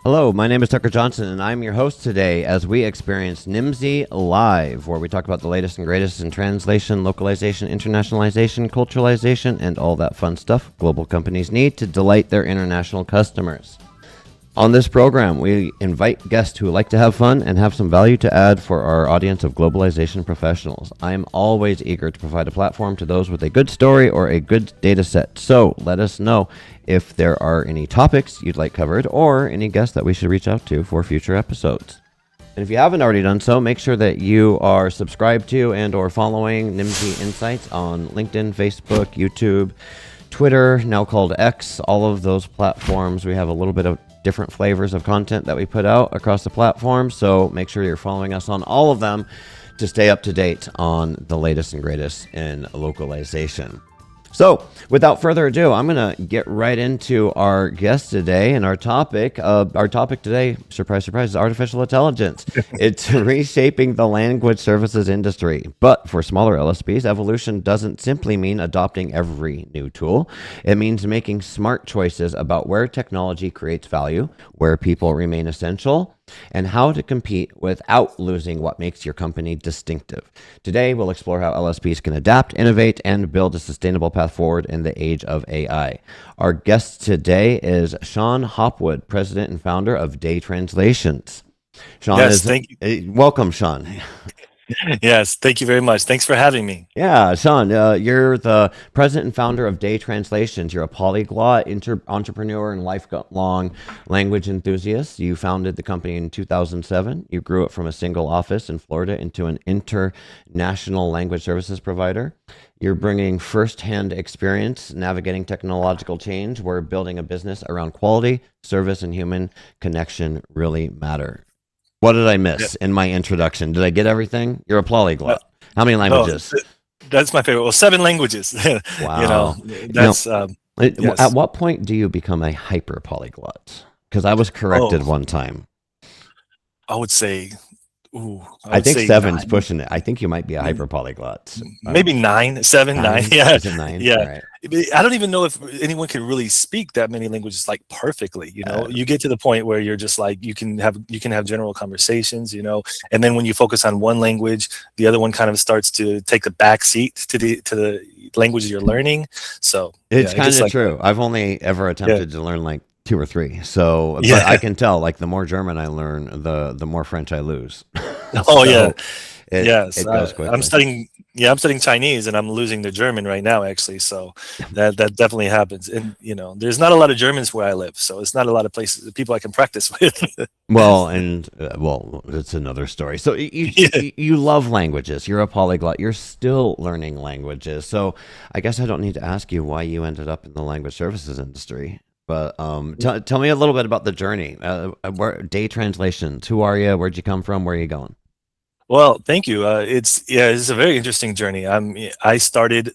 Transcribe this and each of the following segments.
Hello, my name is Tucker Johnson, and I'm your host today as we experience Nimdzi Live, where we talk about the latest and greatest in translation, localization, internationalization, culturalization, and all that fun stuff global companies need to delight their international customers. On this program, we invite guests who like to have fun and have some value to add for our audience of globalization professionals. I am always eager to provide a platform to those with a good story or a good data set. So let us know if there are any topics you'd like covered or any guests that we should reach out to for future episodes. And if you haven't already done so, make sure that you are subscribed to and or following Nimdzi Insights on LinkedIn, Facebook, YouTube, Twitter, now called X, all of those platforms. We have a little bit of different flavors of content that we put out across the platform, so make sure you're following us on all of them to stay up to date on the latest and greatest in localization. So, without further ado, I'm going to get right into our guest today and our topic. Our topic today, surprise, surprise, is artificial intelligence. It's reshaping the language services industry. But for smaller LSPs, evolution doesn't simply mean adopting every new tool. It means making smart choices about where technology creates value, where people remain essential, and how to compete without losing what makes your company distinctive. Today, we'll explore how LSPs can adapt, innovate, and build a sustainable path forward in the age of AI. Our guest today is Sean Hopwood, president and founder of Day Translations. Sean, Yes, thank you. welcome, Sean. Yes, thank you very much. Thanks for having me. Yeah, Sean, you're the president and founder of Day Translations. You're a polyglot, entrepreneur, and lifelong language enthusiast. You founded the company in 2007. You grew it from a single office in Florida into an international language services provider. You're bringing firsthand experience navigating technological change, where building a business around quality, service, and human connection really matter. What did I Yeah. miss in my introduction? Did I get everything? You're a polyglot. How many Oh, languages? that's my favorite. Well, 7 languages. Wow. That's At yes. what point do you become a hyper polyglot? Because I was corrected Oh, one time. I would say, ooh, I I would think say seven's 9. pushing it. I think you might be a hyper polyglot. Maybe 9, 7, 9. 9? Yeah, Is it 9? All yeah. right. I don't even know if anyone can really speak that many languages like perfectly. Uh, You get to the point where you're just like you can have general conversations. And then when you focus on one language, the other one kind of starts to take the back seat to the language you're learning. So yeah, it's it kind gets of like true. I've only ever yeah, attempted to learn like 2 or 3. So, but I yeah. can tell like the more German I learn, the more French I lose. Oh yeah. So it Yes, it goes I'm quickly. studying. Yeah, I'm studying Chinese, and I'm losing the German right now, actually. So that definitely happens. And there's not a lot of Germans where I live, so it's not a lot of places people I can practice with. Well, and it's another story. So Yeah. you love languages. You're a polyglot. You're still learning languages. So I guess I don't need to ask you why you ended up in the language services industry. But tell me a little bit about the journey. Day Translations. Who are you? Where'd you come from? Where are you going? Well, thank you. It's a very interesting journey. I started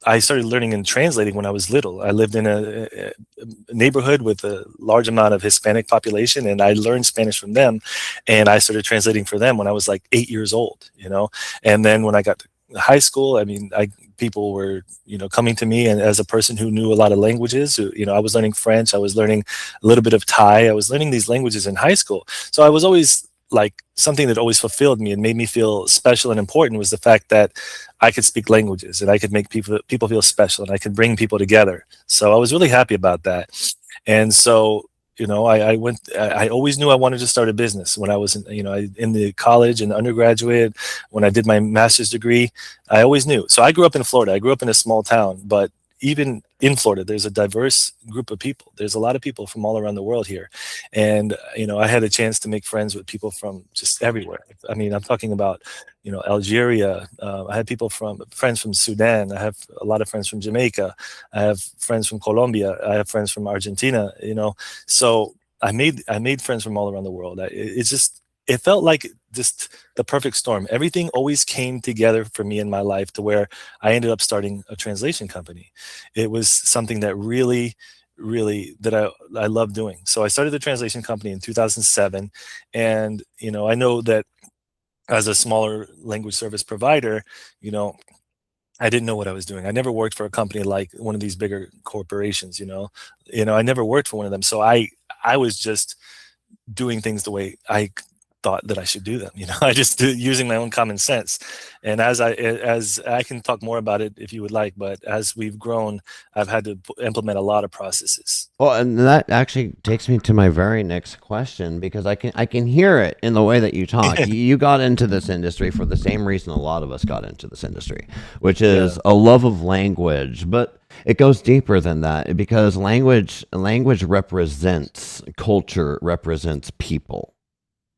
learning and translating when I was little. I lived in a neighborhood with a large amount of Hispanic population, and I learned Spanish from them. And I started translating for them when I was like 8 years old. And then when I got to high school, I mean, people were coming to me, and as a person who knew a lot of languages, I was learning French, I was learning a little bit of Thai, I was learning these languages in high school. So I was always like something that always fulfilled me and made me feel special and important was the fact that I could speak languages and I could make people feel special and I could bring people together. So I was really happy about that. And so, I went. I always knew I wanted to start a business when I was in the college and undergraduate. When I did my master's degree, I always knew. So I grew up in Florida. I grew up in a small town, but even in Florida, there's a diverse group of people. There's a lot of people from all around the world here. And, I had a chance to make friends with people from just everywhere. I mean, I'm talking about, Algeria. I had friends from Sudan. I have a lot of friends from Jamaica. I have friends from Colombia. I have friends from Argentina. So I made friends from all around the world. It felt like just the perfect storm. Everything always came together for me in my life to where I ended up starting a translation company. It was something that really that I love doing. So I started the translation company in 2007, and I know that as a smaller language service provider, you know I didn't know what I was doing. I never worked for a company like one of these bigger corporations. I never worked for one of them. So I was just doing things the way I thought that I should do them. I just do using my own common sense. And as I can talk more about it if you would like, but as we've grown, I've had to implement a lot of processes. Well, and that actually takes me to my very next question because I can hear it in the way that you talk. You got into this industry for the same reason a lot of us got into this industry, which Yeah, is a love of language, but it goes deeper than that because language represents culture, represents people.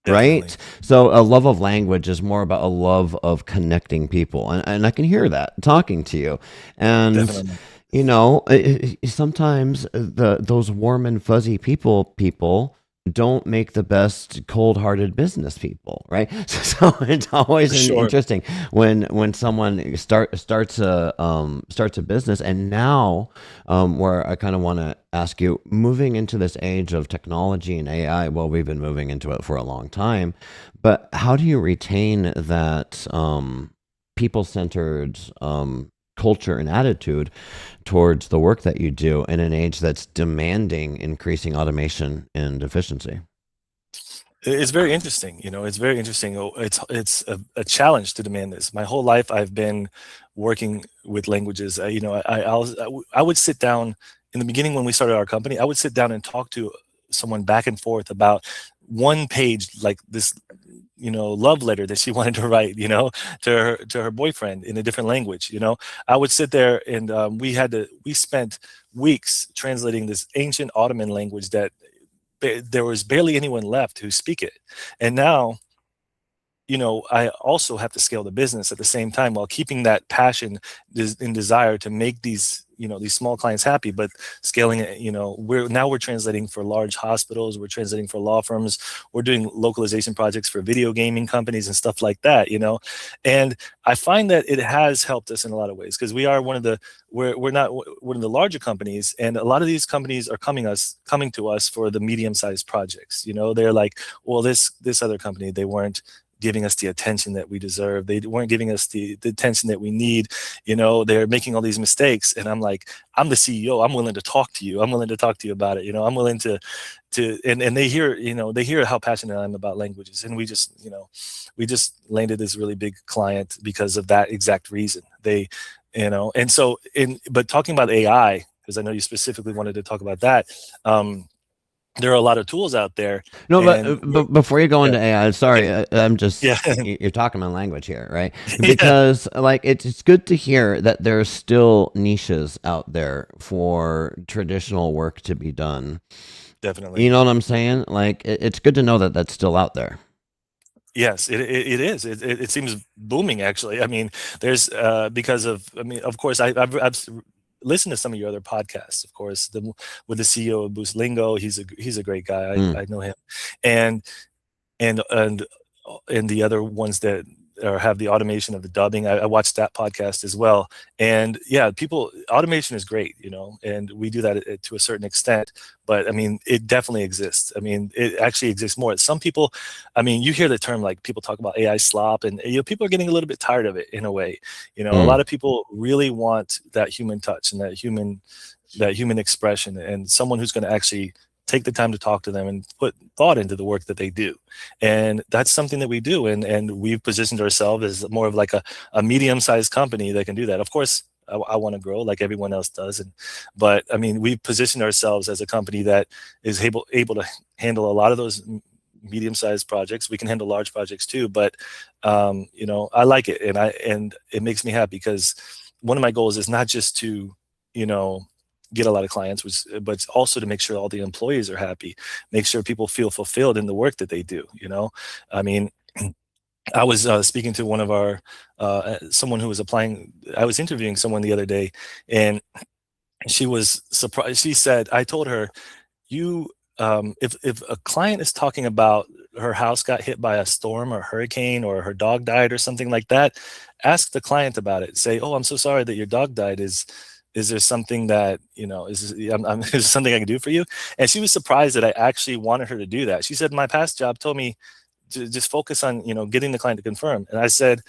Right? definitely. So a love of language is more about a love of connecting people. And I can hear that talking to you. And Definitely. sometimes those warm and fuzzy people don't make the best cold-hearted business people, right? So it's always For sure. interesting when someone starts a business, and now where I kind of want to ask you, moving into this age of technology and AI. Well, we've been moving into it for a long time, but how do you retain that people-centered culture and attitude towards the work that you do in an age that's demanding increasing automation and efficiency? It's very interesting. It's very interesting. It's a challenge to demand this. My whole life, I've been working with languages. I would sit down in the beginning when we started our company. I would sit down and talk to someone back and forth about one page, like this, love letter that she wanted to write, to her boyfriend in a different language. I would sit there and we spent weeks translating this ancient Ottoman language that there was barely anyone left who speak it. And now, I also have to scale the business at the same time while keeping that passion and desire to make these small clients happy, but scaling it. We're translating for large hospitals, we're translating for law firms, we're doing localization projects for video gaming companies and stuff like that. And I find that it has helped us in a lot of ways because we are we're not one of the larger companies, and a lot of these companies are coming to us for the medium-sized projects. They're like, well, this other company, they weren't giving us the attention that we deserve. They weren't giving us the attention that we need. They're making all these mistakes. And I'm like, I'm the CEO. I'm willing to talk to you. I'm willing to talk to you about it. I'm willing and they hear how passionate I am about languages. And we just landed this really big client because of that exact reason. And so but talking about AI, because I know you specifically wanted to talk about that, there are a lot of tools out there, No, and but before you go yeah, into AI, sorry, okay, I'm just yeah, you're talking my language here, right? yeah, Because like it's good to hear that there's still niches out there for traditional work to be done. definitely. You know what I'm saying? Like it's good to know that that's still out there. Yes, it is. It seems booming, actually. I mean, there's because of. I mean, of course, I've listened to some of your other podcasts. Of course, with the CEO of Boost Lingo, he's a great guy. Mm. I know him, and and and and the other ones that have the automation of the dubbing. I watched that podcast as well. And yeah, automation is great, and we do that to a certain extent. But I mean, it definitely exists. I mean, it actually exists more. Some people, I mean, you hear the term, like, people talk about AI slop, and people are getting a little bit tired of it in a way. A lot Mm. of people really want that human touch and that human expression, and someone who's going to actually take the time to talk to them and put thought into the work that they do. And that's something that we do. And we've positioned ourselves as more of like a medium-sized company that can do that. Of course, I want to grow like everyone else does. But I mean, we've positioned ourselves as a company that is able to handle a lot of those medium-sized projects. We can handle large projects too, but I like it, and it makes me happy because one of my goals is not just to, you know, get a lot of clients, but also to make sure all the employees are happy, make sure people feel fulfilled in the work that they do. I mean, I was speaking to one of our someone who was applying. I was interviewing someone the other day, and she was surprised. She said, I told her, you if a client is talking about her house got hit by a storm or hurricane or her dog died or something like that, ask the client about it. Say, oh, I'm so sorry that your dog died. Is there something that, is there something I can do for you? And she was surprised that I actually wanted her to do that. She said, my past job told me to just focus on, getting the client to confirm. And I said,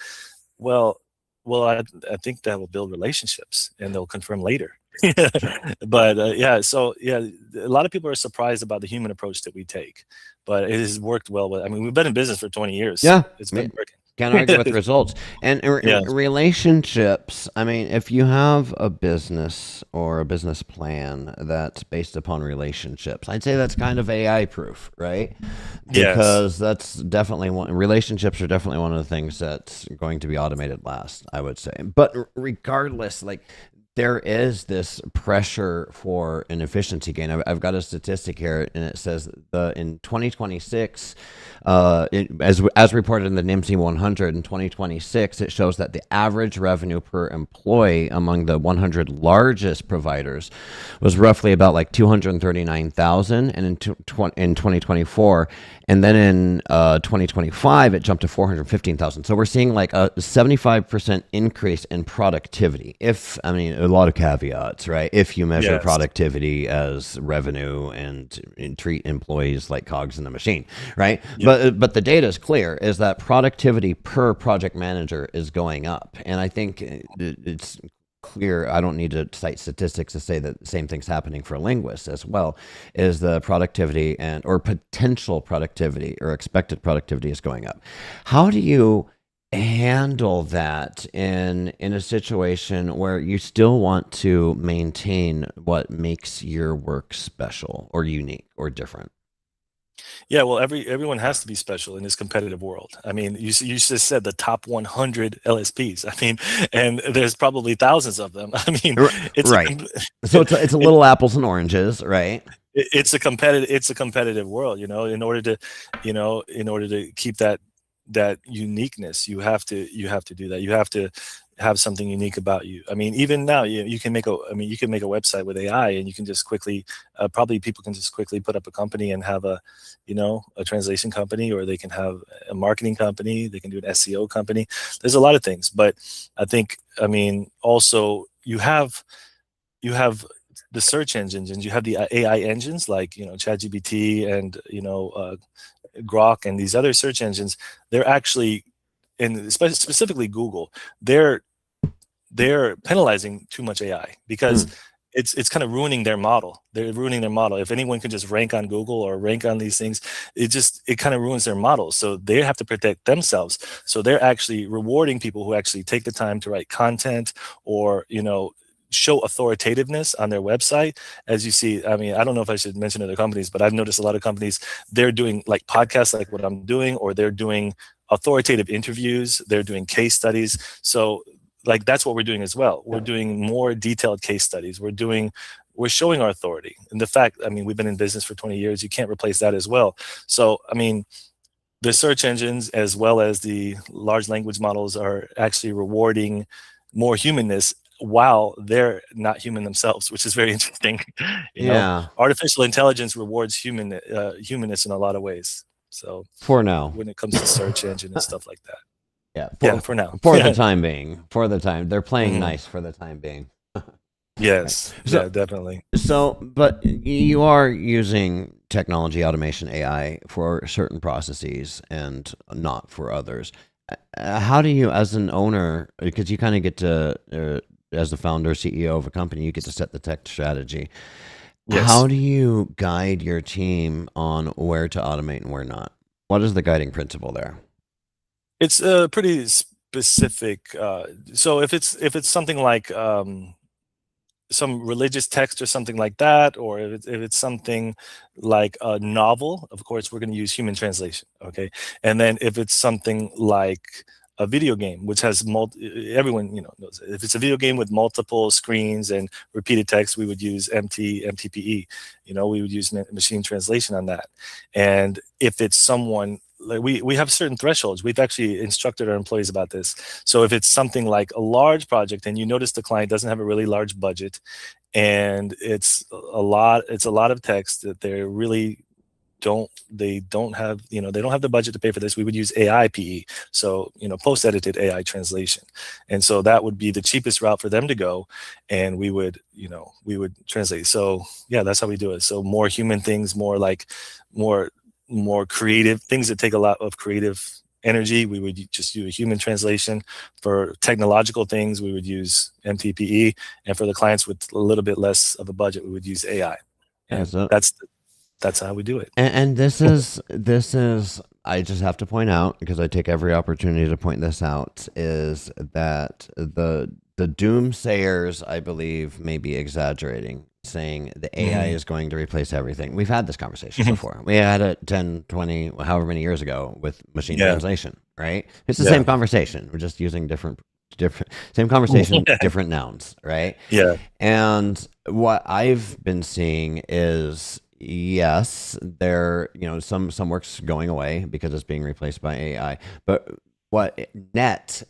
well, I think that will build relationships and they'll confirm later. But yeah, so yeah, a lot of people are surprised about the human approach that we take, but it has worked well. I mean, we've been in business for 20 years. Yeah, It's ma- been can't argue with working. results. And Yeah. relationships, I mean, if you have a business or a business plan that's based upon relationships, I'd say that's kind of AI proof, right? Yes. Because that's definitely one, relationships are definitely one of the things that's going to be automated last, I would say. But regardless, like, there is this pressure for an efficiency gain. I've got a statistic here, and it says in 2026, as reported in the Nimdzi 100 in 2026, it shows that the average revenue per employee among the 100 largest providers was roughly about like 239,000, and in 2024, and then in 2025, it jumped to 415,000. So we're seeing like a 75% increase in productivity. If, I mean, a lot of caveats, right? If you measure Yes. productivity as revenue and treat employees like cogs in the machine, right? Yep. But the data is clear, is that productivity per project manager is going up. And I think it's clear, I don't need to cite statistics to say that the same thing's happening for linguists as well, is the productivity and or potential productivity or expected productivity is going up. How do you handle that in a situation where you still want to maintain what makes your work special or unique or different? Yeah, well, everyone has to be special in this competitive world. I mean, you just said the top 100 LSPs. I mean, and there's probably thousands of them. I mean, it's a Right. So it's a it, little apples and oranges, right? it's a competitive world. In order to keep that uniqueness, you have to do that. You have to have something unique about you. I mean, even now, you can make a I mean, you can make a website with AI, and you can just quickly probably people can just quickly put up a company and have a translation company, or they can have a marketing company, they can do an SEO company. There's a lot of things, but I mean, also you have the search engines, and you have the AI engines like ChatGPT and Grok and these other search engines. They're actually, and specifically Google, they're they're penalizing too much AI because Hmm. it's kind of ruining their model. They're ruining their model. If anyone can just rank on Google or rank on these things, it kind of ruins their model. So they have to protect themselves. So they're actually rewarding people who actually take the time to write content, or show authoritativeness on their website. As you see, I mean, I don't know if I should mention other companies, but I've noticed a lot of companies, they're doing like podcasts like what I'm doing, or they're doing authoritative interviews, they're doing case studies. So like that's what we're doing as well. We're doing more detailed case studies. We're showing our authority. And the fact, I mean, we've been in business for 20 years. You can't replace that as well. So, I mean, the search engines as well as the large language models are actually rewarding more humanness while they're not human themselves, which is very interesting. you know, Yeah, Artificial intelligence rewards humanness in a lot of ways. So for now. when it comes to search engine and stuff like that, Yeah, yeah, for now. for the time being. For the time, they're playing Mhm. nice for the time being. Right. Yes, yeah, So, definitely. but you are using technology, automation, AI for certain processes and not for others. How do you, as an owner, because you kind of get to, as the founder, CEO of a company, you get to set the tech strategy. How Yes. do you guide your team on where to automate and where not? What is the guiding principle there? It's pretty specific. So if it's something like some religious text or something like that, or if it's something like a novel, of course we're going to use human translation. Okay, and then if it's something like a video game, which has everyone knows it. If it's a video game with multiple screens and repeated text, we would use MTPE. We would use machine translation on that. And if it's someone like we have certain thresholds. We've actually instructed our employees about this. So if it's something like a large project and you notice the client doesn't have a really large budget, and it's a lot of text that they don't have the budget to pay for this, we would use AI PE. So post edited AI translation. And so that would be the cheapest route for them to go, and we would translate. So yeah, that's how we do it. So more human things, more like more creative things that take a lot of creative energy, we would just do a human translation. For technological things, we would use MTPE, and for the clients with a little bit less of a budget, we would use AI. Yeah, And so that's how we do it. and this is I just have to point out, because I take every opportunity to point this out, is that the doomsayers, I believe, may be exaggerating, saying the AI is going to replace everything. We've had this conversation before. We had it 10, 20, however many years ago with machine translation, right? It's the same conversation. We're just using different same conversation, different nouns, right? Yeah. And what I've been seeing is, yes, there, some work's going away because it's being replaced by AI, but what net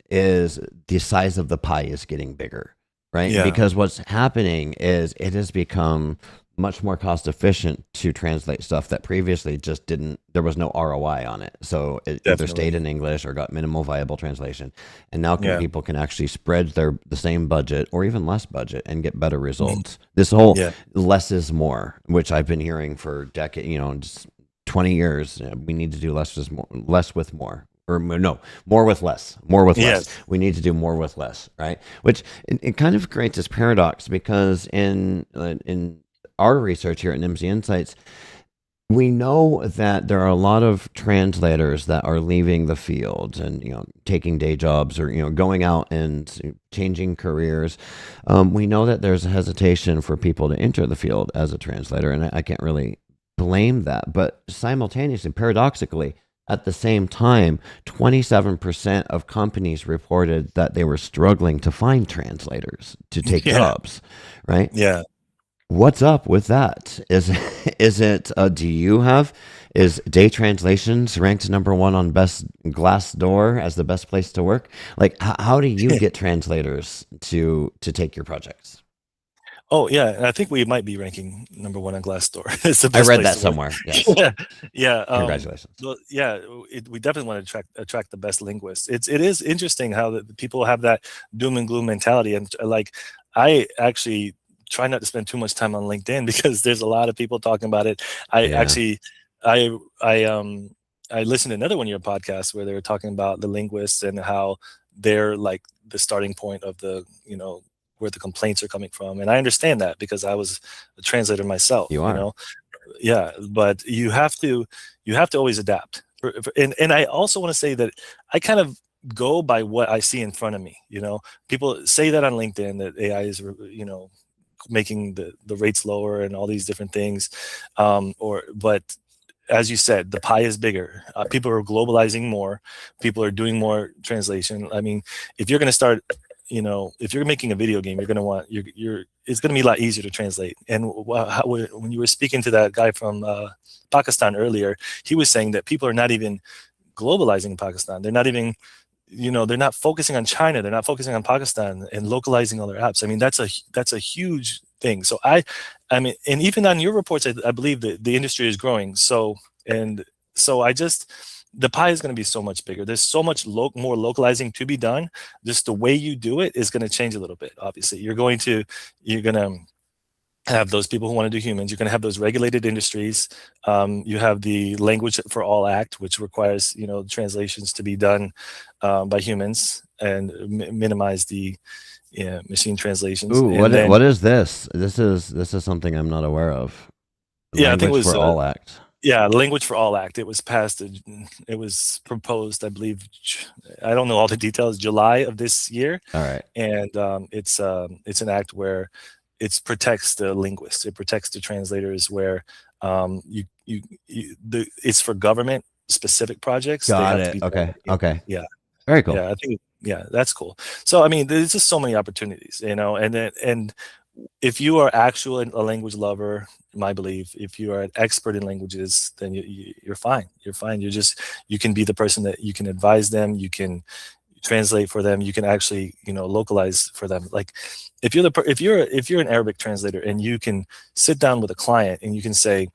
is the size of the pie is getting bigger, right? Yeah. Because what's happening is it has become much more cost efficient to translate stuff that previously just didn't, there was no ROI on it. So it either stayed in English or got minimal viable translation. And now people can actually spread the same budget or even less budget and get better results. This whole less is more, which I've been hearing for decades, just 20 years. We need to do less with more. Or no, more with less. Less. We need to do more with less, right? Which it kind of creates this paradox, because in our research here at Nimdzi Insights, we know that there are a lot of translators that are leaving the field and taking day jobs, or going out and changing careers. We know that there's a hesitation for people to enter the field as a translator, and I can't really blame that. But simultaneously, paradoxically, at the same time, 27% of companies reported that they were struggling to find translators to take jobs, right? Yeah. What's up with that? Is it is day translations ranked number one on best Glassdoor as the best place to work? Like, how do you get translators to take your projects? Oh yeah, and I think we might be ranking number one on Glassdoor. I read that somewhere. Yes. Yeah. Congratulations. Well, yeah, we definitely want to attract the best linguists. It is interesting how the people have that doom and gloom mentality, and like I actually try not to spend too much time on LinkedIn because there's a lot of people talking about it. I listened to another one of your podcasts where they were talking about the linguists and how they're like the starting point of the where the complaints are coming from, and I understand that because I was a translator myself. You are. Yeah, but you have to always adapt. And I also want to say that I kind of go by what I see in front of me. People say that on LinkedIn that AI is making the rates lower and all these different things, but as you said, the pie is bigger. People are globalizing more. People are doing more translation. I mean, if you're going to start, if you're making a video game, you're going to want it's going to be a lot easier to translate. And when you were speaking to that guy from Pakistan earlier, he was saying that people are not even globalizing in Pakistan. They're not even, they're not focusing on China. They're not focusing on Pakistan and localizing all their apps. I mean, that's a huge thing. So I mean, and even on your reports, I believe that the industry is growing. So the pie is going to be so much bigger. There's so much more localizing to be done. Just the way you do it is going to change a little bit. Obviously, you're going to have those people who want to do humans. You're going to have those regulated industries. You have the Language for All Act, which requires translations to be done by humans and minimize the machine translations. Ooh, what is this? This is something I'm not aware of. I think it was for All Act. Yeah, Language for All Act. It was passed. It was proposed, I believe. I don't know all the details. July of this year. All right. And it's an act where it protects the linguists. It protects the translators. Where it's for government specific projects. Got it. Okay. Okay. Yeah. Very cool. Yeah, I think. Yeah, that's cool. So I mean, there's just so many opportunities, and if you are actually a language lover, my belief, if you are an expert in languages, then you're fine. You're fine. You can be the person that you can advise them. You can translate for them. You can actually, localize for them. Like if you're an Arabic translator and you can sit down with a client and you can say,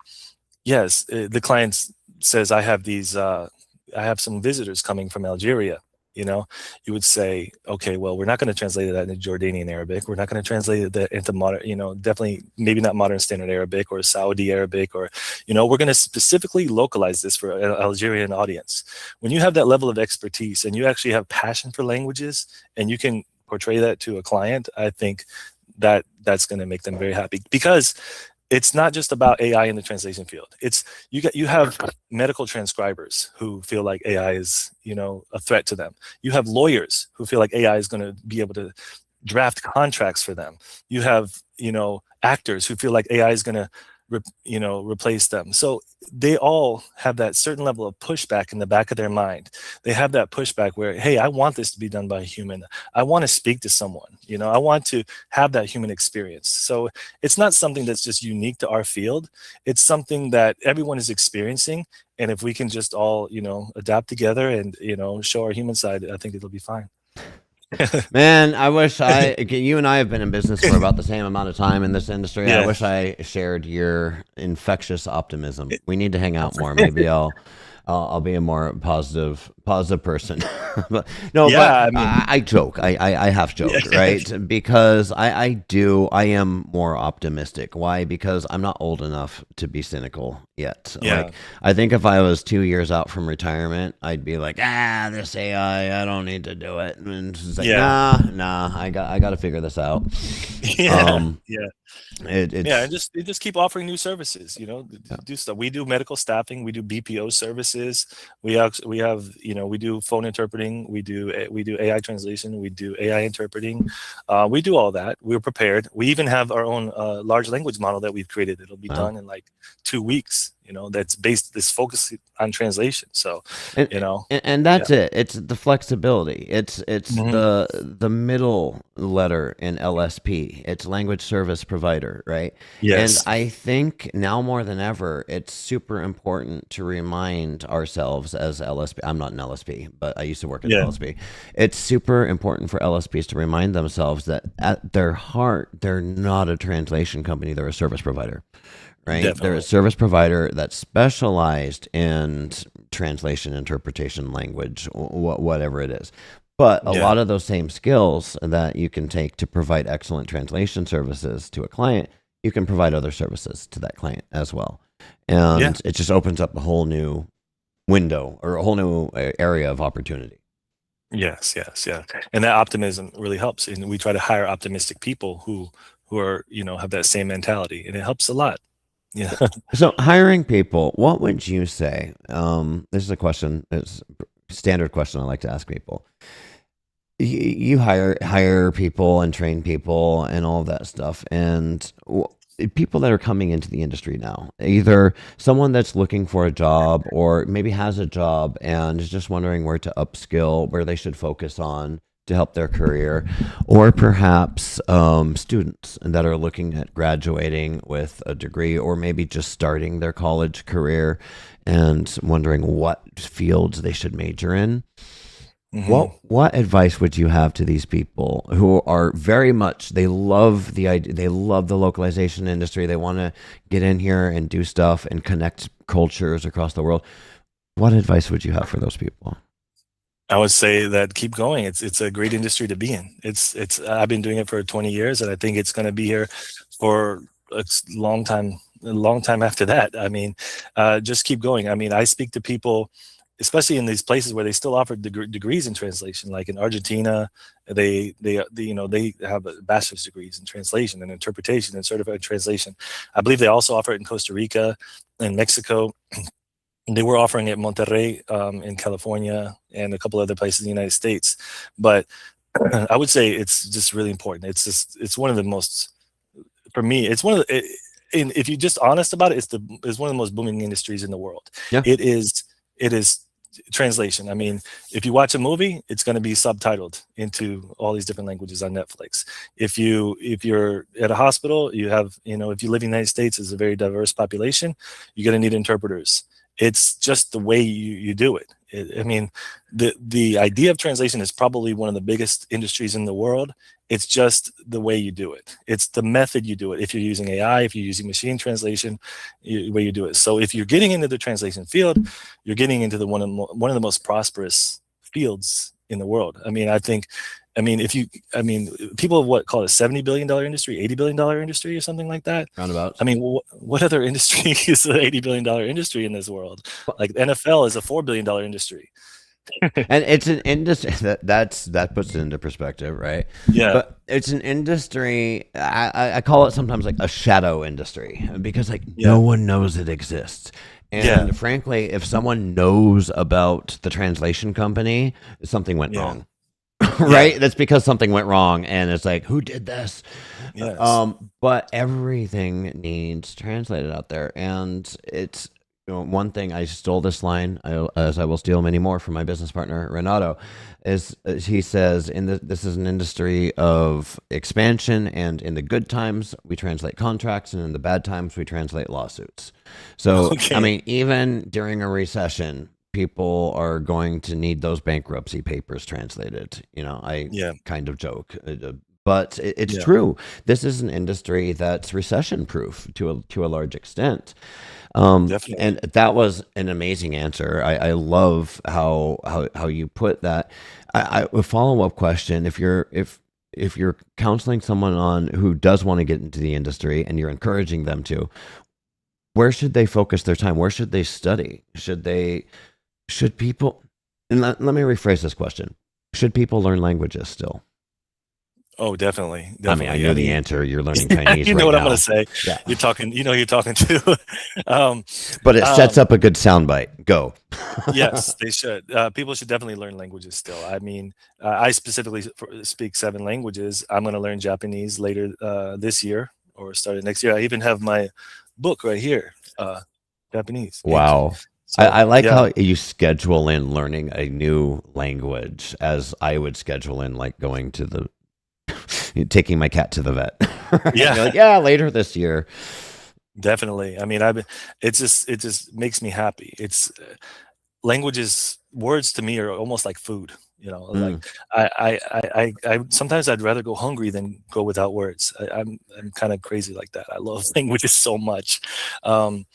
yes, the client says, I have some visitors coming from Algeria. You know, you would say, okay, well, we're not going to translate that into Jordanian Arabic. We're not going to translate that into modern, definitely maybe not modern standard Arabic or Saudi Arabic, or, we're going to specifically localize this for an Algerian audience. When you have that level of expertise and you actually have passion for languages and you can portray that to a client, I think that's going to make them very happy, because it's not just about AI in the translation field. It's you have medical transcribers who feel like AI is, a threat to them. You have lawyers who feel like AI is going to be able to draft contracts for them. You have, actors who feel like AI is going to replace them. So they all have that certain level of pushback in the back of their mind. They have that pushback where, hey, I want this to be done by a human. I want to speak to someone. I want to have that human experience. So it's not something that's just unique to our field. It's something that everyone is experiencing. And if we can just all, adapt together and, show our human side, I think it'll be fine. Man, I wish you and I have been in business for about the same amount of time in this industry. Yeah. I wish I shared your infectious optimism. We need to hang out more. Maybe I'll be a more positive person. But no, Yeah, but I joke. I half joke, right? Because I am more optimistic. Why? Because I'm not old enough to be cynical yet. Yeah. Like, I think if I was 2 years out from retirement, I'd be like, this AI, I don't need to do it. And it's like, nah, I got to figure this out. Yeah. It's, And just keep offering new services. Do stuff. We do medical staffing. We do BPO services. We have we do phone interpreting. We do AI translation. We do AI interpreting. We do all that. We're prepared. We even have our own large language model that we've created. It'll be done in like 2 weeks. That's focused on translation. So, and that's it. It's the flexibility. It's the middle letter in LSP. It's language service provider, right? Yes. And I think now more than ever, it's super important to remind ourselves as LSP. I'm not an LSP, but I used to work at LSP. It's super important for LSPs to remind themselves that at their heart, they're not a translation company. They're a service provider. Right? Definitely. They're a service provider that's specialized in translation, interpretation, language, whatever it is. But a lot of those same skills that you can take to provide excellent translation services to a client, you can provide other services to that client as well. And it just opens up a whole new window or a whole new area of opportunity. Yes. And that optimism really helps. And we try to hire optimistic people who are, have that same mentality, and it helps a lot. Yeah. So hiring people, what would you say? This is a question. It's a standard question I like to ask people. You hire people and train people and all of that stuff, and people that are coming into the industry now, either someone that's looking for a job or maybe has a job and is just wondering where to upskill, where they should focus on to help their career, or perhaps students that are looking at graduating with a degree or maybe just starting their college career and wondering what fields they should major in. What advice would you have to these people who are very much, they love the idea, they love the localization industry, they want to get in here and do stuff and connect cultures across the world? What advice would you have for those people? I would say that keep going. It's a great industry to be in. I've been doing it for 20 years, and I think it's going to be here for a long time after that. I mean, just keep going. I mean, I speak to people, especially in these places where they still offer degrees in translation, like in Argentina. They have bachelor's degrees in translation and interpretation and certified translation. I believe they also offer it in Costa Rica and Mexico. They were offering it in Monterrey, in California, and a couple other places in the United States. But I would say it's just really important. It's one of the most, for me, it's one of the, if you're just honest about it, it's one of the most booming industries in the world. Yeah. It is translation. I mean, if you watch a movie, it's going to be subtitled into all these different languages on Netflix. If you're at a hospital, you have, if you live in the United States, it's a very diverse population, you're going to need interpreters. It's just the way you do it. I mean, the idea of translation is probably one of the biggest industries in the world. It's just the way you do it. It's the method you do it. If you're using AI, if you're using machine translation, the way you do it. So if you're getting into the translation field, you're getting into one of the most prosperous fields in the world. People call it $70 billion industry, $80 billion industry, or something like that. Roundabouts. I mean, what other industry is an $80 billion industry in this world? Like NFL is a $4 billion industry. And it's an industry that puts it into perspective, right? Yeah, But it's an industry. I call it sometimes like a shadow industry because like yeah, no one knows it exists. yeah, And frankly, if someone knows about the translation company, something went yeah, wrong. yeah, Right? That's because something went wrong, and it's like, who did this? yes. But everything needs translated out there, and it's one thing. I stole this line, as I will steal many more from my business partner Renato. Is he says this is an industry of expansion, and in the good times we translate contracts, and in the bad times we translate lawsuits. So I Okay. mean, even during a recession, people are going to need those bankruptcy papers translated. I Yeah, kind of joke, but it's yeah, true. This is an industry that's recession proof to a large extent. definitely. And that was an amazing answer. I love how you put that. A follow up question: if you're counseling someone on who does want to get into the industry and you're encouraging them to, where should they focus their time? Where should they study? Should people, and let me rephrase this question. Should people learn languages still? Oh, definitely, I mean, I definitely. know I the mean, answer. You're learning Chinese you know right what I'm gonna now. say. Yeah. You're talking to. um, But it sets um, up a good soundbite. Go. yes, they should. People should definitely learn languages still. I mean, I specifically speak 7 languages. I'm gonna learn Japanese later this year or started next year. I even have my book right here, Japanese. Genki. Wow. So I like yeah, how you schedule in learning a new language as I would schedule in like going to taking my cat to the vet. Right? You're yeah. like, yeah, later this year. Definitely. I mean, it just makes me happy. It's languages, words to me are almost like food. Like Mm, I sometimes I'd rather go hungry than go without words. I'm kind of crazy like that. I love languages so much. Um,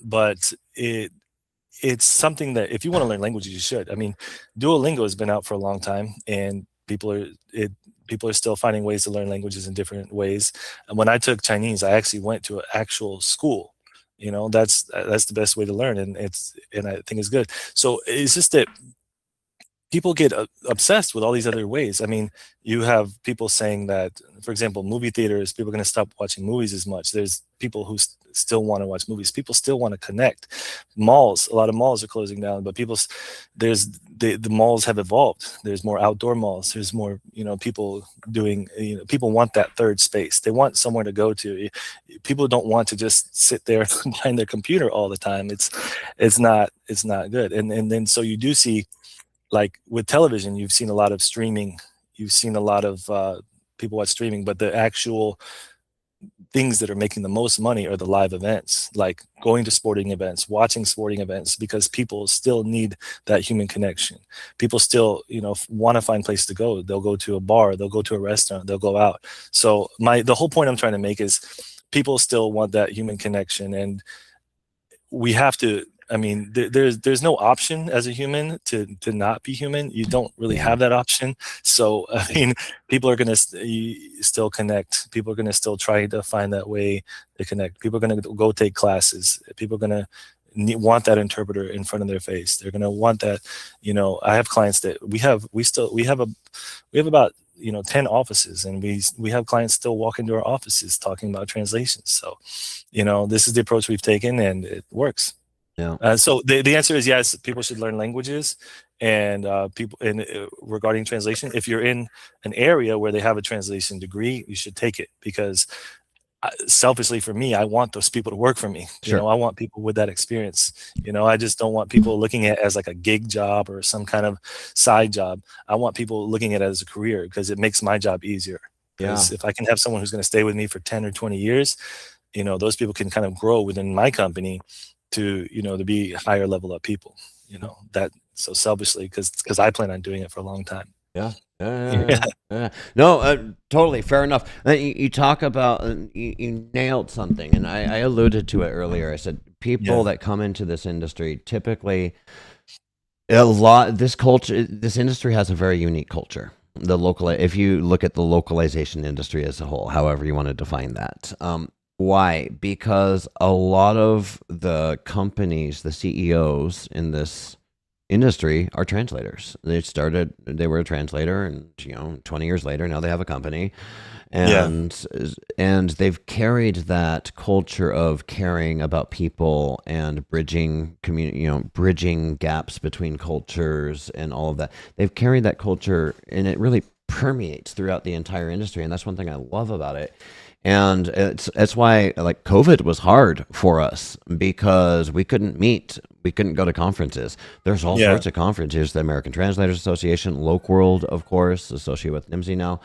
but it's something that if you want to learn languages, you should. I mean, Duolingo has been out for a long time, and people are still finding ways to learn languages in different ways. And when I took Chinese, I actually went to an actual school. That's the best way to learn, and I think it's good. So it's just that people get obsessed with all these other ways. I mean, you have people saying that, for example, movie theaters, people are going to stop watching movies as much. There's people who still want to watch movies. People still want to connect. Malls, a lot of malls are closing down, but there's the malls have evolved. There's more outdoor malls. There's more, people doing, people want that third space. They want somewhere to go to. People don't want to just sit there behind their computer all the time. It's not good. And then so you do see, like with television, you've seen a lot of streaming. You've seen a lot of people watch streaming, but the actual things that are making the most money are the live events, like going to sporting events, watching sporting events, because people still need that human connection. People still, want to find places to go. They'll go to a bar, they'll go to a restaurant, they'll go out. So the whole point I'm trying to make is people still want that human connection, and we have to. I mean, there's no option as a human to not be human. You don't really yeah. have that option. So I mean, people are gonna still connect. People are gonna still try to find that way to connect. People are gonna go take classes. People are gonna want that interpreter in front of their face. They're gonna want that. I have clients that we have about 10 offices, and we have clients still walk into our offices talking about translations. So this is the approach we've taken, and it works. Yeah. So the answer is yes. People should learn languages, and people. And regarding translation, if you're in an area where they have a translation degree, you should take it, because selfishly for me, I want those people to work for me. Sure. I want people with that experience. I just don't want people looking at it as like a gig job or some kind of side job. I want people looking at it as a career, because it makes my job easier. Yeah. Because if I can have someone who's going to stay with me for 10 or 20 years, those people can kind of grow within my company to be higher level up people. That, so selfishly, because I plan on doing it for a long time. Yeah. Yeah, yeah, Yeah, yeah, yeah. No, totally fair enough. You talk about you nailed something, and I alluded to it earlier. I said people yeah, that come into this industry typically A lot. This culture, this industry has a very unique culture. If you look at the localization industry as a whole, however you want to define that, why? Because a lot of the companies, the CEOs in this industry are translators. They were a translator, and 20 years later, now they have a company, Yeah. and they've carried that culture of caring about people and bridging gaps between cultures and all of that. They've carried that culture, and it really permeates throughout the entire industry, and that's one thing I love about it. And that's why, like, COVID was hard for us, because we couldn't meet, we couldn't go to conferences. There's all Yeah. sorts of conferences: the American Translators Association, Loc World, of course, associated with Nimdzi now.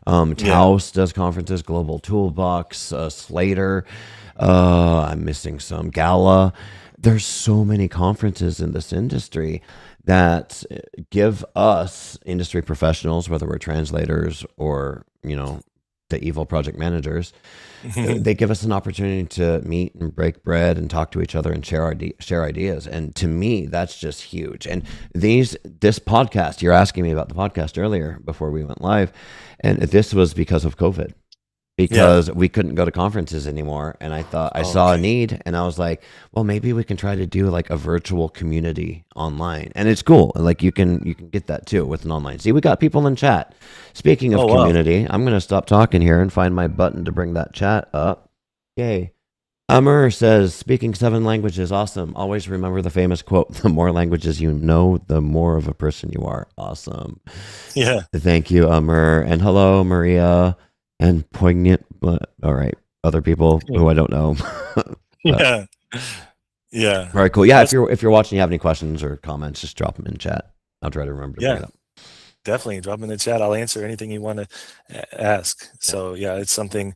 Yeah. Taos does conferences, Global Toolbox, Slater. I'm missing some, Gala. There's so many conferences in this industry that give us industry professionals, whether we're translators or the evil project managers, they give us an opportunity to meet and break bread and talk to each other and share ideas. And to me, that's just huge. And this podcast, you're asking me about the podcast earlier before we went live, and this was because of COVID, Yeah. because we couldn't go to conferences anymore. And I thought, I saw a need, and I was like, well, maybe we can try to do like a virtual community online. And it's cool. Like, you can get that too with an online. See, we got people in chat. Speaking of Oh, wow. community, I'm going to stop talking here and find my button to bring that chat up. Yay. Amr says, speaking 7 languages, awesome. Always remember the famous quote, the more languages you know, the more of a person you are. Awesome. Yeah. Thank you, Amr. And hello, Maria. And poignant, but all right, other people who I don't know. Yeah. Yeah. All right, cool. Yeah, if you're watching, you have any questions or comments, just drop them in chat. I'll try to remember to bring it up. Definitely drop in the chat. I'll answer anything you want to ask. So yeah, it's something.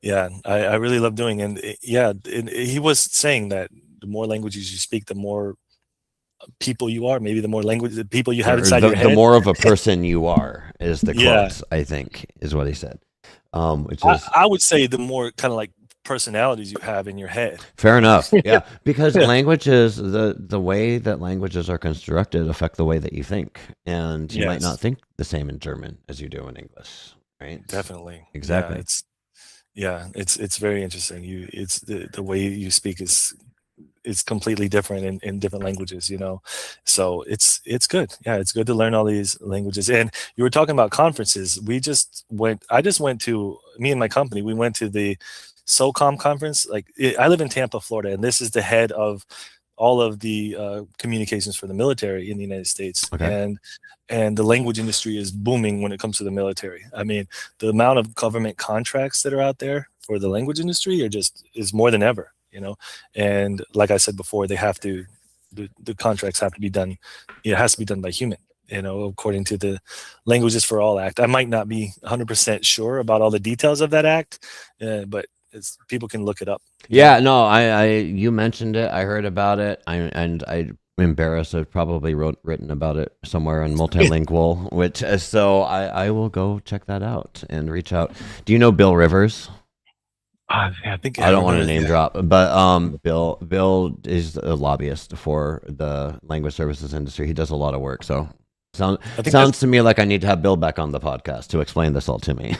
Yeah, I really love doing. And he was saying that the more languages you speak, the more people you are. Maybe the more the people you have inside your head. The more of a person you are is the Yeah. quote, I think, is what he said. Which I, is I would say the more kind of like personalities you have in your head. fair enough. Yeah, because languages, the way that languages are constructed affect the way that you think, and you might Yes. not think the same in German as you do in English, right? Definitely. Exactly. It's very interesting. It's the way you speak is completely different in different languages, so it's good. Yeah, it's good to learn all these languages. And you were talking about conferences. I just went to, me and my company, we went to the SOCOM conference. I live in Tampa, Florida, and this is the head of all of the communications for the military in the United States. Okay. And the language industry is booming when it comes to the military. I mean, the amount of government contracts that are out there for the language industry is more than ever. And like I said before, the contracts have to be done. It has to be done by human, according to the Languages for All Act. I might not be 100% sure about all the details of that act, but people can look it up. Yeah, no, you mentioned it. I heard about it. I'm embarrassed. I've probably written about it somewhere on multilingual, which so I will go check that out and reach out. Do you know Bill Rivers? I think I don't want to name drop, but Bill is a lobbyist for the language services industry. He does a lot of work. So sounds to me like I need to have Bill back on the podcast to explain this all to me.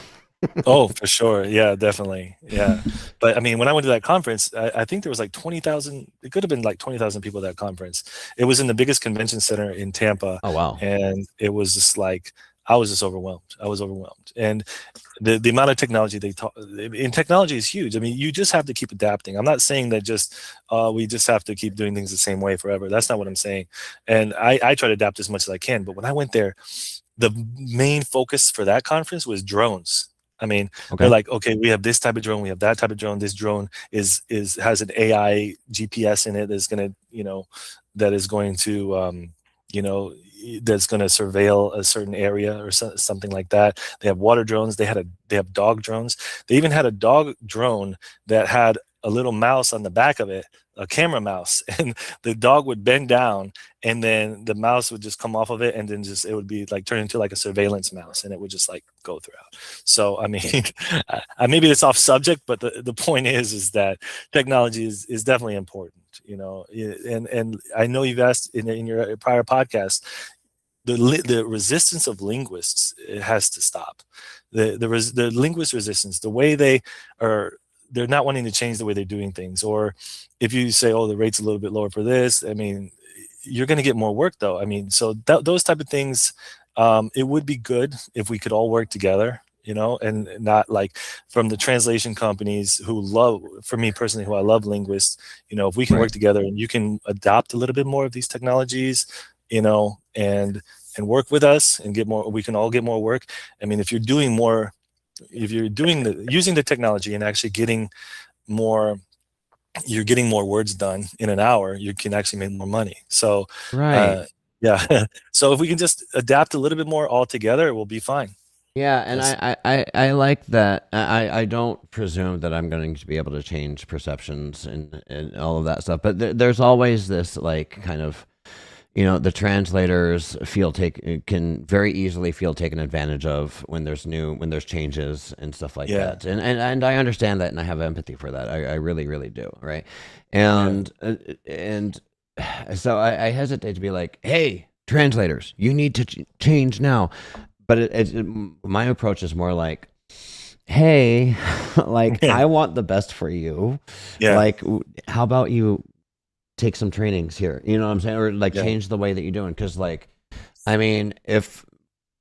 Oh, for sure. Yeah, definitely. Yeah. But I mean, when I went to that conference, I think there was like 20,000, it could have been like 20,000 people at that conference. It was in the biggest convention center in Tampa. Oh, wow. And it was just like, I was just overwhelmed. I was overwhelmed. And the amount of technology they talk in, technology is huge. I mean, you just have to keep adapting. I'm not saying that we just have to keep doing things the same way forever. That's not what I'm saying. And I try to adapt as much as I can. But when I went there, the main focus for that conference was drones. I mean, they're like, okay, we have this type of drone, we have that type of drone. This drone has an AI GPS in it that's gonna, that is going to, that's going to surveil a certain area or something like that. They have water drones. They have dog drones. They even had a dog drone that had a little mouse on the back of it, a camera mouse, and the dog would bend down, and then the mouse would just come off of it, and then just it would be like turned into like a surveillance mouse, and it would just like go throughout. So I mean, maybe it's off subject, but the point is that technology is definitely important, you know. And I know you've asked in your prior podcast, the resistance of linguists, it has to stop. The linguist resistance, the way they are, they're not wanting to change the way they're doing things. Or if you say, oh, the rate's a little bit lower for this, I mean, you're going to get more work though. I mean, so those type of things, it would be good if we could all work together, you know, and not like from the translation companies who love, for me personally, who I love linguists, you know, if we can work together and you can adopt a little bit more of these technologies, you know, and work with us and get more, we can all get more work. I mean, if you're doing more, if you're doing using the technology and actually getting more, you're getting more words done in an hour, you can actually make more money. So yeah. So if we can just adapt a little bit more all together, it will be fine. Yeah, and I like that. I don't presume that I'm going to be able to change perceptions and all of that stuff, but there's always this like kind of, you know, the translators can very easily feel taken advantage of when there's changes and stuff like that. And I understand that, and I have empathy for that. I really, really do. Right. And so I hesitate to be like, hey, translators, you need to change now. But my approach is more like, hey, like I want the best for you. Yeah. Like, how about you take some trainings here, you know what I'm saying, or like change the way that you're doing? Because like, I mean, if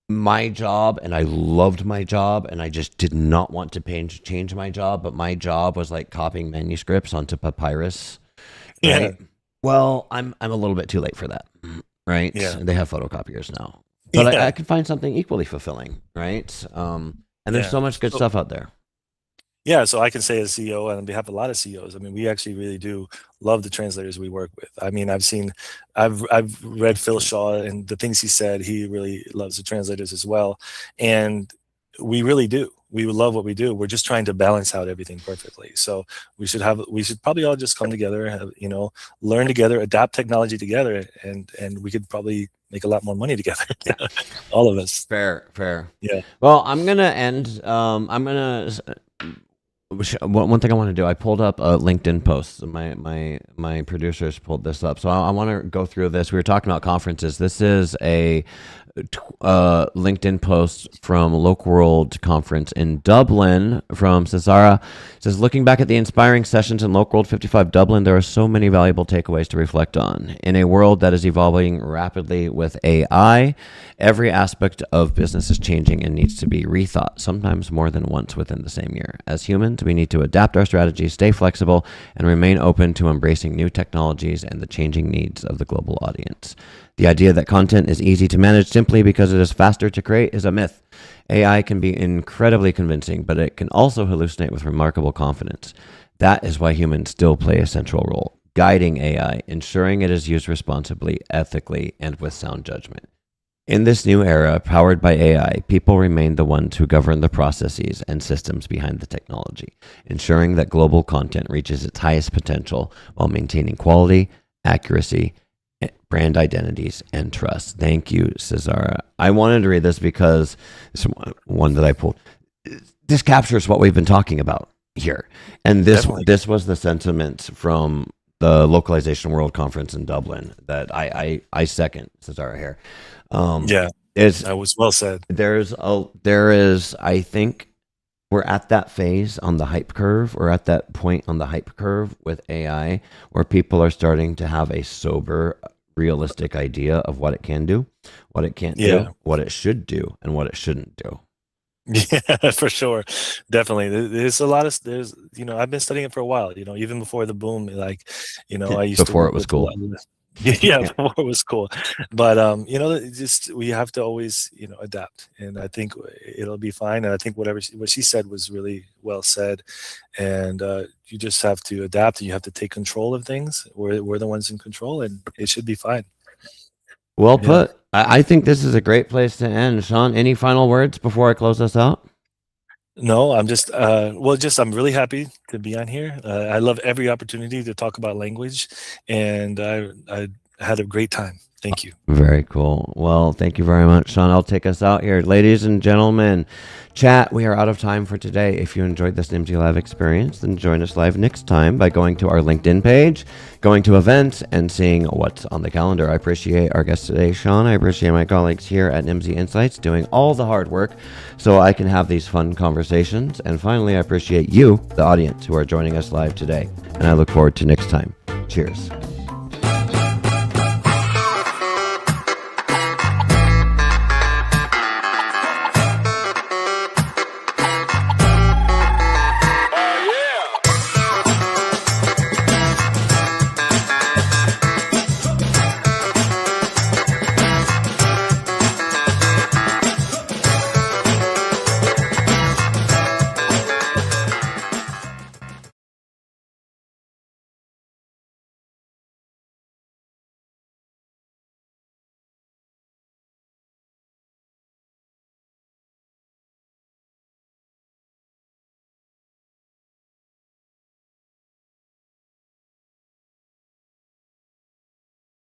my job, and I loved my job, and I just did not want to change my job, but my job was like copying manuscripts onto papyrus, right? Well, I'm a little bit too late for that, right? They have photocopiers now, but I could find something equally fulfilling, right? And there's so much good stuff out there. Yeah, so I can say as CEO and on behalf of a lot of CEOs, I mean, we actually really do love the translators we work with. I mean, I've read Phil Shaw and the things he said. He really loves the translators as well, and we really do. We love what we do. We're just trying to balance out everything perfectly. So we should probably all just come together, have, you know, learn together, adapt technology together, and we could probably make a lot more money together. All of us. Fair. Yeah. Well, I'm gonna end. One thing I want to do, I pulled up a LinkedIn post. My producers pulled this up, so I want to go through this. We were talking about conferences. This is a LinkedIn post from Local World Conference in Dublin from Cesara. It says, looking back at the inspiring sessions in Local World 55 Dublin, there are so many valuable takeaways to reflect on. In a world that is evolving rapidly with AI, every aspect of business is changing and needs to be rethought, sometimes more than once within the same year. As humans, we need to adapt our strategies, stay flexible, and remain open to embracing new technologies and the changing needs of the global audience. The idea that content is easy to manage simply because it is faster to create is a myth. AI can be incredibly convincing, but it can also hallucinate with remarkable confidence. That is why humans still play a central role, guiding AI, ensuring it is used responsibly, ethically, and with sound judgment. In this new era, powered by AI, people remain the ones who govern the processes and systems behind the technology, ensuring that global content reaches its highest potential while maintaining quality, accuracy, brand identities, and trust. Thank you, Cesara. I wanted to read this because it's one that I pulled. This captures what we've been talking about here. And this was the sentiment from the Localization World Conference in Dublin that I second, Cesara here. That was well said. There is, I think, we're at that phase on the hype curve, or at that point on the hype curve with AI, where people are starting to have a sober, realistic idea of what it can do, what it can't do, what it should do, and what it shouldn't do. Yeah, for sure. Definitely. There's a lot of, you know, I've been studying it for a while, you know, even before the boom, like, you know, I used before to it was cool. Before it was cool. But you know, we have to always, you know, adapt, and I think it'll be fine. And I think what she said was really well said, and you just have to adapt, and you have to take control of things. We're the ones in control, and it should be fine. Well put. I think this is a great place to end. Sean, any final words before I close us out? No, I'm just I'm really happy to be on here. I love every opportunity to talk about language, and I had a great time. Thank you. Very cool. Well, thank you very much, Sean. I'll take us out here. Ladies and gentlemen, chat, we are out of time for today. If you enjoyed this Nimdzi Live experience, then join us live next time by going to our LinkedIn page, going to events, and seeing what's on the calendar. I appreciate our guest today, Sean. I appreciate my colleagues here at Nimdzi Insights doing all the hard work so I can have these fun conversations. And finally, I appreciate you, the audience, who are joining us live today. And I look forward to next time. Cheers.